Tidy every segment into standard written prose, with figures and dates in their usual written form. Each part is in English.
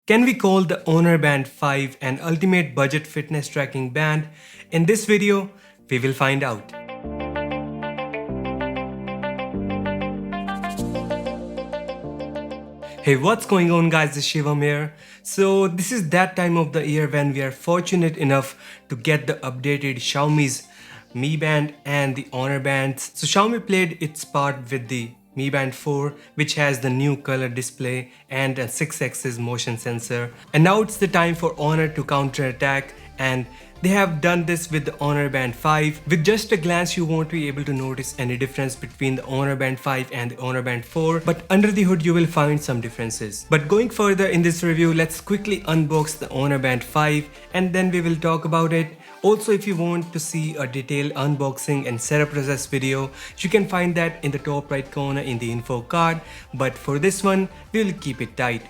Can we call the Honor Band 5 an ultimate budget fitness tracking band? In this video, we will find out. Hey, what's going on guys, this is Shivam here. So this is that time of the year when we are fortunate enough to get the updated Xiaomi's Mi Band and the Honor Bands. So Xiaomi played its part with the Mi Band 4, which has the new color display and a 6-axis motion sensor. And now it's the time for Honor to counter-attack, and they have done this with the Honor Band 5. With just a glance, you won't be able to notice any difference between the Honor Band 5 and the Honor Band 4, but under the hood you will find some differences. But going further in this review, let's quickly unbox the Honor Band 5 and then we will talk about it. Also, if you want to see a detailed unboxing and setup process video, you can find that in the top right corner in the info card, but for this one, we will keep it tight.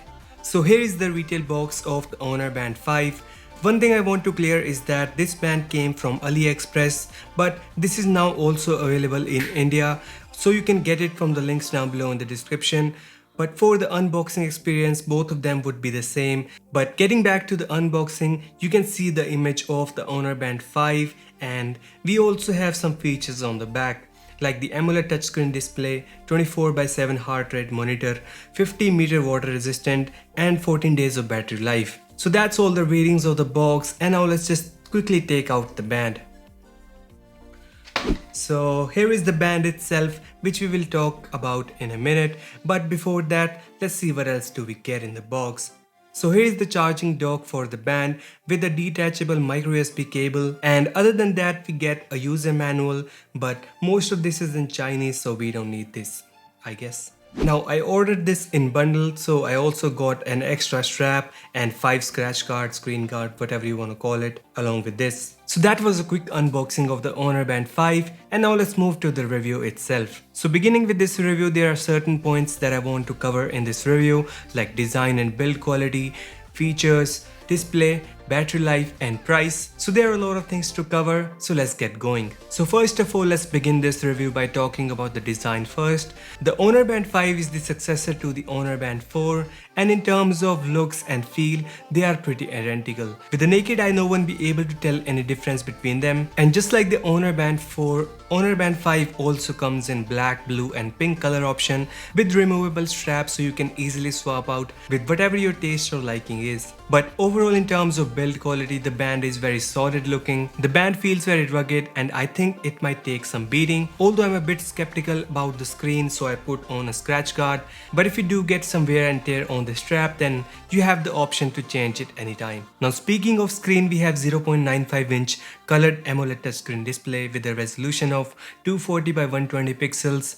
So here is the retail box of the Honor Band 5. One thing I want to clear is that this band came from AliExpress, but this is now also available in India, so you can get it from the links down below in the description. But for the unboxing experience, both of them would be the same. But getting back to the unboxing, you can see the image of the Honor Band 5, and we also have some features on the back, like the AMOLED touchscreen display, 24/7 heart rate monitor, 50 meter water resistant, and 14 days of battery life. So that's all the ratings of the box, and now let's just quickly take out the band. So here is the band itself, which we will talk about in a minute, but before that, let's see what else do we get in the box. So here is the charging dock for the band with a detachable micro USB cable, and other than that we get a user manual, but most of this is in Chinese, so we don't need this, I guess. Now I ordered this in bundle, so I also got an extra strap and 5 scratch cards, screen guard, whatever you want to call it, along with this. So that was a quick unboxing of the Honor Band 5, and now let's move to the review itself. So beginning with this review, there are certain points that I want to cover in this review, like design and build quality, features, display, battery life, and price. So there are a lot of things to cover, so let's get going. So first of all, let's begin this review by talking about the design first. The Honor Band 5 is the successor to the Honor Band 4, and in terms of looks and feel, they are pretty identical. With the naked eye, no one be able to tell any difference between them. And just like the Honor Band 4, Honor Band 5 also comes in black, blue, and pink color option with removable straps, so you can easily swap out with whatever your taste or liking is. But overall, in terms of build quality, the band is very solid looking. The band feels very rugged, and I think it might take some beating, although I'm a bit skeptical about the screen, so I put on a scratch guard. But if you do get some wear and tear on the strap, then you have the option to change it anytime. Now speaking of screen, we have 0.95-inch colored AMOLED touchscreen display with a resolution of 240 by 120 pixels,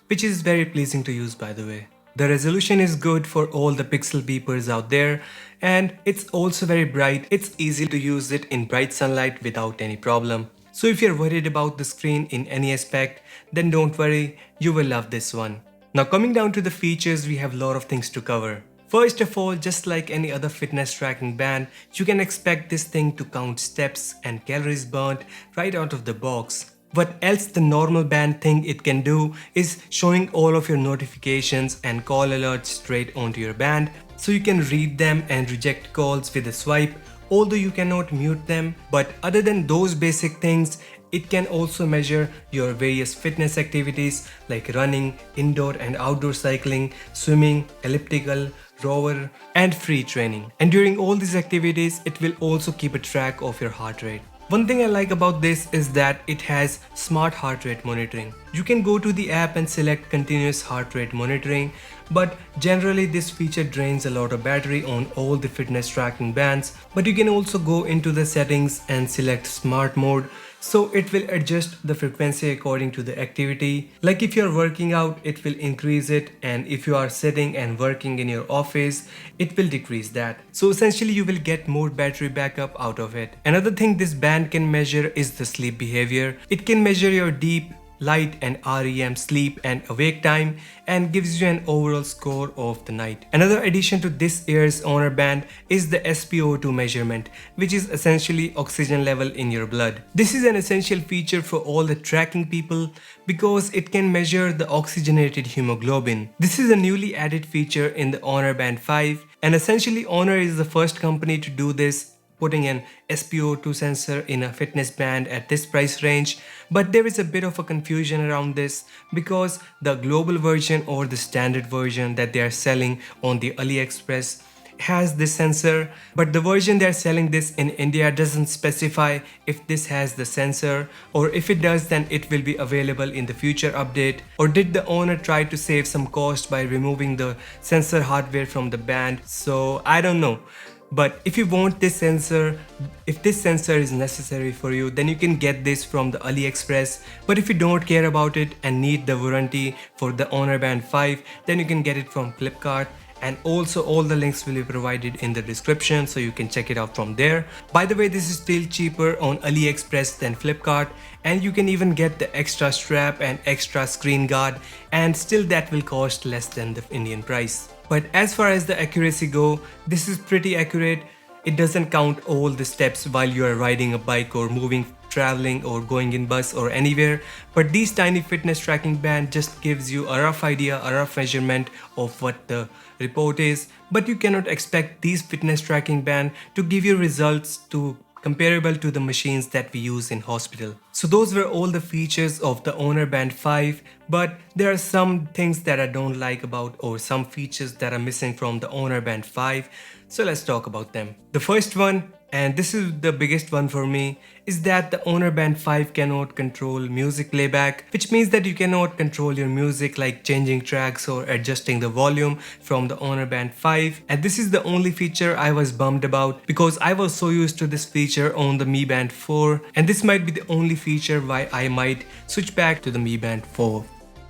which is very pleasing to use, by the way. The resolution is good for all the pixel peepers out there, and it's also very bright. It's easy to use it in bright sunlight without any problem. So if you're worried about the screen in any aspect, then don't worry, you will love this one. Now coming down to the features, we have a lot of things to cover. First of all, just like any other fitness tracking band, you can expect this thing to count steps and calories burnt right out of the box. What else the normal band thing it can do is showing all of your notifications and call alerts straight onto your band, so you can read them and reject calls with a swipe, although you cannot mute them. But other than those basic things, it can also measure your various fitness activities like running, indoor and outdoor cycling, swimming, elliptical, rower, and free training. And during all these activities, it will also keep a track of your heart rate. One thing I like about this is that it has smart heart rate monitoring. You can go to the app and select continuous heart rate monitoring, but generally this feature drains a lot of battery on all the fitness tracking bands. But you can also go into the settings and select smart mode, so it will adjust the frequency according to the activity. Like if you're working out, it will increase it, and if you are sitting and working in your office, it will decrease that. So essentially you will get more battery backup out of it. Another thing this band can measure is the sleep behavior. It can measure your deep, light and REM sleep and awake time, and gives you an overall score of the night. Another addition to this year's Honor Band is the SpO2 measurement, which is essentially oxygen level in your blood. This is an essential feature for all the tracking people because it can measure the oxygenated hemoglobin. This is a newly added feature in the Honor Band 5, And essentially Honor is the first company to do this, putting an SpO2 sensor in a fitness band at this price range. But there is a bit of a confusion around this because the global version or the standard version that they are selling on the AliExpress has this sensor, but the version they're selling this in India doesn't specify if this has the sensor, or if it does then it will be available in the future update. Or did the owner try to save some cost by removing the sensor hardware from the band? So I don't know. But if you want this sensor, if this sensor is necessary for you, then you can get this from the AliExpress. But if you don't care about it and need the warranty for the Honor Band 5, then you can get it from Flipkart. And also all the links will be provided in the description, so you can check it out from there. By the way, this is still cheaper on AliExpress than Flipkart, and you can even get the extra strap and extra screen guard, and still that will cost less than the Indian price. But as far as the accuracy go, this is pretty accurate. It doesn't count all the steps while you are riding a bike or moving, traveling or going in bus or anywhere, but these tiny fitness tracking band just gives you a rough idea, a rough measurement of what the report is. But you cannot expect these fitness tracking band to give you results comparable to the machines that we use in hospital. So those were all the features of the Honor Band 5, but there are some things that I don't like about, or some features that are missing from the Honor Band 5. So let's talk about them. The first one, and this is the biggest one for me, is that the Honor Band 5 cannot control music playback, which means that you cannot control your music like changing tracks or adjusting the volume from the Honor Band 5. And this is the only feature I was bummed about because I was so used to this feature on the Mi Band 4, and this might be the only feature why I might switch back to the Mi Band 4.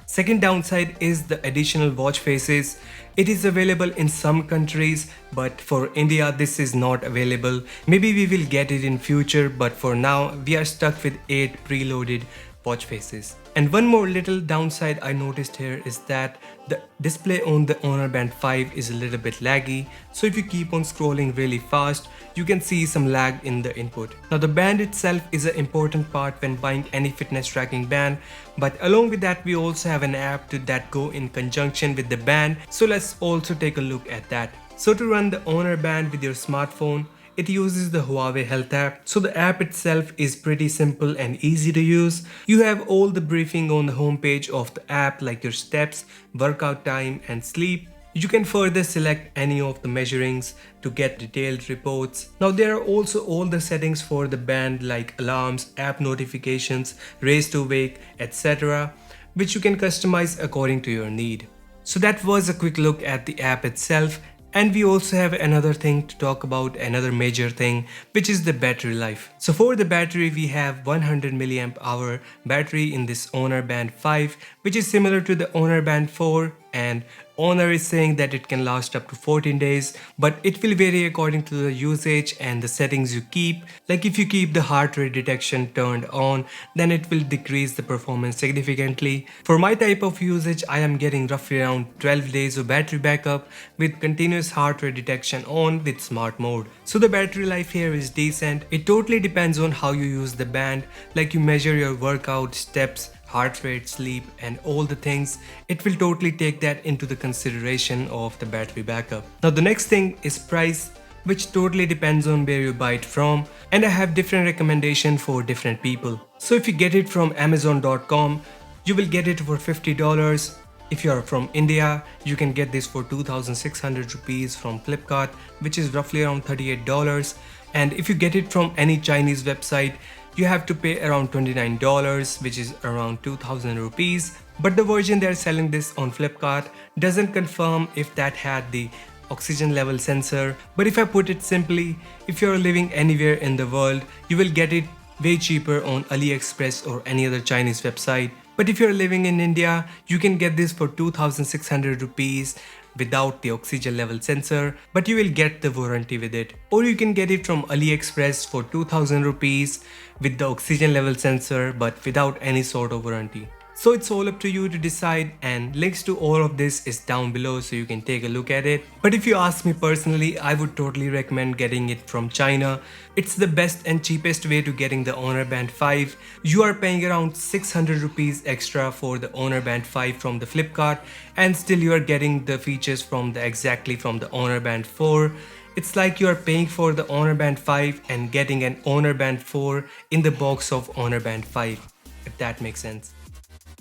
Second downside is the additional watch faces. It is available in some countries, but for India this is not available. Maybe we will get it in future, but for now we are stuck with 8 preloaded watch faces. And one more little downside I noticed here is that the display on the Honor Band 5 is a little bit laggy. So if you keep on scrolling really fast, you can see some lag in the input. Now the band itself is an important part when buying any fitness tracking band, but along with that we also have an app that go in conjunction with the band. So let's also take a look at that. So to run the Honor Band with your smartphone, it uses the Huawei Health app. So the app itself is pretty simple and easy to use. You have all the briefing on the homepage of the app, like your steps, workout time and sleep. You can further select any of the measurings to get detailed reports. Now there are also all the settings for the band like alarms, app notifications, raise to wake, etc., which you can customize according to your need. So that was a quick look at the app itself. And we also have another thing to talk about, another major thing, which is the battery life. So for the battery, we have 100 milliamp hour battery in this Honor Band 5, which is similar to the Honor Band 4, and Honor is saying that it can last up to 14 days, but it will vary according to the usage and the settings you keep. Like if you keep the heart rate detection turned on, then it will decrease the performance significantly. For my type of usage, I am getting roughly around 12 days of battery backup with continuous heart rate detection on with smart mode. So the battery life here is decent. It totally depends on how you use the band, like you measure your workout, steps, heart rate, sleep and all the things. It will totally take that into the consideration of the battery backup. Now the next thing is price, which totally depends on where you buy it from, and I have different recommendation for different people. So if you get it from Amazon.com, you will get it for $50. If you are from India, you can get this for 2,600 rupees from Flipkart, which is roughly around $38. And if you get it from any Chinese website, you have to pay around $29, which is around 2,000 rupees. But the version they're selling this on Flipkart doesn't confirm if that had the oxygen level sensor. But if I put it simply, if you're living anywhere in the world, you will get it way cheaper on AliExpress or any other Chinese website. But if you're living in India, you can get this for 2,600 rupees without the oxygen level sensor, but you will get the warranty with it. Or you can get it from AliExpress for 2,000 rupees with the oxygen level sensor but without any sort of warranty. So it's all up to you to decide, and links to all of this is down below so you can take a look at it. But if you ask me personally, I would totally recommend getting it from China. It's the best and cheapest way to getting the Honor Band 5. You are paying around 600 rupees extra for the Honor Band 5 from the Flipkart, and still you are getting the features from the Honor Band 4. It's like you are paying for the Honor Band 5 and getting an Honor Band 4 in the box of Honor Band 5, if that makes sense.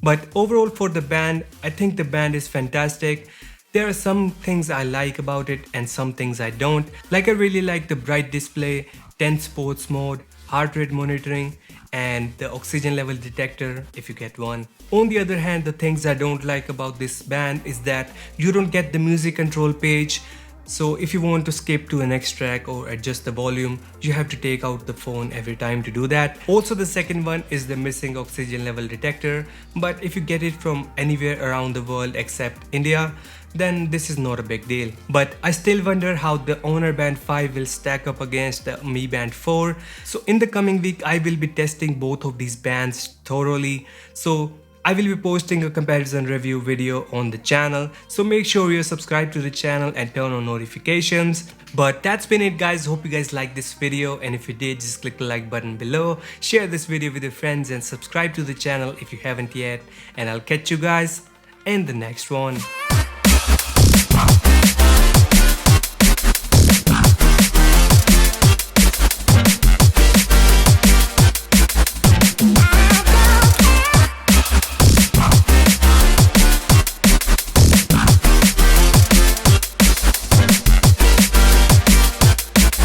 But overall for the band, I think the band is fantastic. There are some things I like about it and some things I don't. Like I really like the bright display, 10 sports mode, heart rate monitoring, and the oxygen level detector if you get one. On the other hand, the things I don't like about this band is that you don't get the music control page. So if you want to skip to the next track or adjust the volume, you have to take out the phone every time to do that. Also, the second one is the missing oxygen level detector, but if you get it from anywhere around the world except India, then this is not a big deal. But I still wonder how the Honor Band 5 will stack up against the Mi Band 4. So in the coming week, I will be testing both of these bands thoroughly. So I will be posting a comparison review video on the channel, so make sure you're subscribed to the channel and turn on notifications. But that's been it guys, hope you guys liked this video, and if you did, just click the like button below, share this video with your friends and subscribe to the channel if you haven't yet, and I'll catch you guys in the next one.